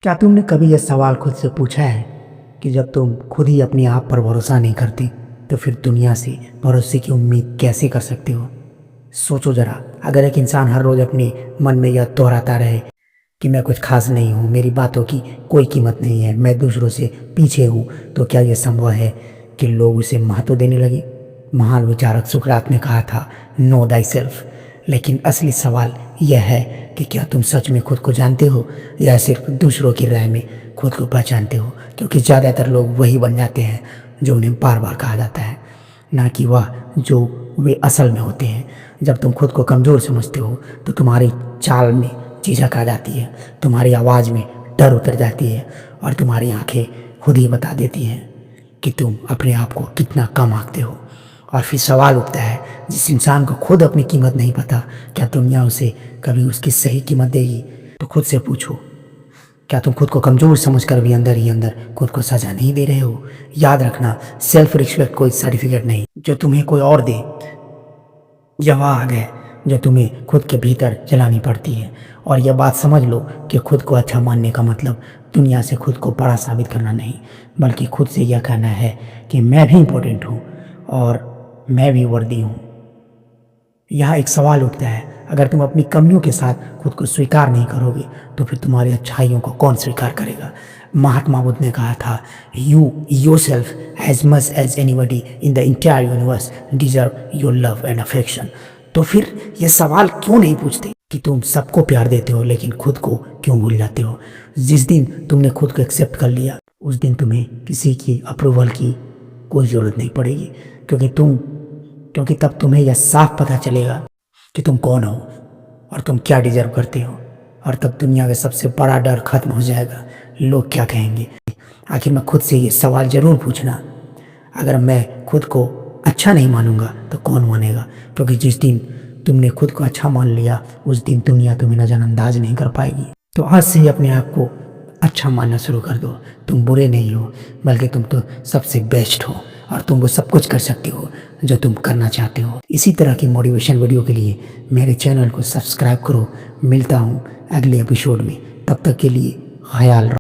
क्या तुमने कभी यह सवाल खुद से पूछा है कि जब तुम खुद ही अपने आप पर भरोसा नहीं करते तो फिर दुनिया से भरोसे की उम्मीद कैसे कर सकते हो? सोचो जरा, अगर एक इंसान हर रोज अपने मन में यह दोहराता रहे कि मैं कुछ खास नहीं हूँ, मेरी बातों की कोई कीमत नहीं है, मैं दूसरों से पीछे हूँ, तो क्या यह संभव है कि लोग उसे महत्व देने लगे? महान विचारक सुकरात ने कहा था, नो दाई सेल्फ। लेकिन असली सवाल यह है कि क्या तुम सच में खुद को जानते हो या सिर्फ दूसरों की राय में खुद को पहचानते हो? क्योंकि ज़्यादातर लोग वही बन जाते हैं जो उन्हें बार बार कहा जाता है, ना कि वह जो वे असल में होते हैं। जब तुम खुद को कमज़ोर समझते हो तो तुम्हारी चाल में झिझक आ जाती है, तुम्हारी आवाज़ में डर उतर जाती है और तुम्हारी आंखें खुद ही बता देती हैं कि तुम अपने आप को कितना कम आंकते हो। और फिर सवाल उठता है, जिस इंसान को खुद अपनी कीमत नहीं पता, क्या दुनिया उसे कभी उसकी सही कीमत देगी? तो खुद से पूछो, क्या तुम खुद को कमज़ोर समझकर भी अंदर ही अंदर खुद को सजा नहीं दे रहे हो? याद रखना, सेल्फ रिस्पेक्ट कोई सर्टिफिकेट नहीं जो तुम्हें कोई और दे, यह आग है जो तुम्हें खुद के भीतर जलानी पड़ती है। और यह बात समझ लो कि खुद को अच्छा मानने का मतलब दुनिया से खुद को बड़ा साबित करना नहीं, बल्कि खुद से यह कहना है कि मैं भी इम्पोर्टेंट हूँ और मैं भी वर्दी हूँ। यहाँ एक सवाल उठता है, अगर तुम अपनी कमियों के साथ खुद को स्वीकार नहीं करोगे तो फिर तुम्हारी अच्छाइयों को कौन स्वीकार करेगा? महात्मा बुद्ध ने कहा था, you yourself as much as anybody in the entire universe deserve your love and affection. तो फिर ये सवाल क्यों नहीं पूछते कि तुम सबको प्यार देते हो लेकिन खुद को क्यों भूल जाते हो? जिस दिन तुमने खुद को एक्सेप्ट कर लिया उस दिन तुम्हें किसी की अप्रूवल की कोई ज़रूरत नहीं पड़ेगी, क्योंकि तब तुम्हें यह साफ पता चलेगा कि तुम कौन हो और तुम क्या डिजर्व करते हो। और तब दुनिया का सबसे बड़ा डर खत्म हो जाएगा, लोग क्या कहेंगे। आखिर में खुद से ये सवाल ज़रूर पूछना, अगर मैं खुद को अच्छा नहीं मानूंगा तो कौन मानेगा? क्योंकि जिस दिन तुमने खुद को अच्छा मान लिया उस दिन दुनिया तुम्हें नज़रअंदाज नहीं कर पाएगी। तो आज से ही अपने आप को अच्छा मानना शुरू कर दो। तुम बुरे नहीं हो, बल्कि तुम तो सबसे बेस्ट हो और तुम वो सब कुछ कर सकते हो जो तुम करना चाहते हो। इसी तरह की मोटिवेशन वीडियो के लिए मेरे चैनल को सब्सक्राइब करो। मिलता हूँ अगले एपिसोड में, तब तक के लिए ख्याल रखो।